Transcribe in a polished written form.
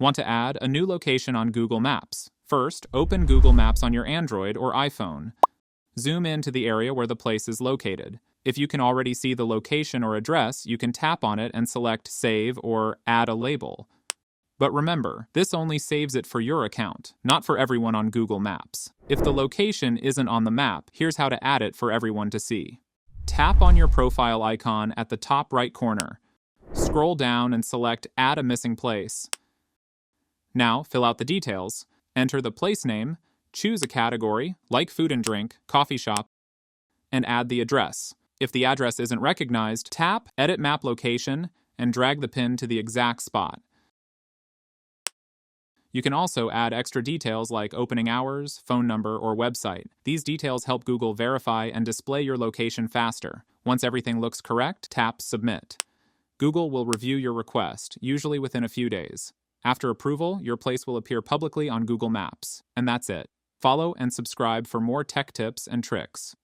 Want to add a new location on Google Maps? First, open Google Maps on your Android or iPhone. Zoom in to the area where the place is located. If you can already see the location or address, you can tap on it and select Save or Add a Label. But remember, this only saves it for your account, not for everyone on Google Maps. If the location isn't on the map, here's how to add it for everyone to see. Tap on your profile icon at the top right corner. Scroll down and select Add a Missing Place. Now, fill out the details. Enter the place name, choose a category, like food and drink, coffee shop, and add the address. If the address isn't recognized, tap Edit Map Location and drag the pin to the exact spot. You can also add extra details like opening hours, phone number, or website. These details help Google verify and display your location faster. Once everything looks correct, tap Submit. Google will review your request, usually within a few days. After approval, your place will appear publicly on Google Maps. And that's it. Follow and subscribe for more tech tips and tricks.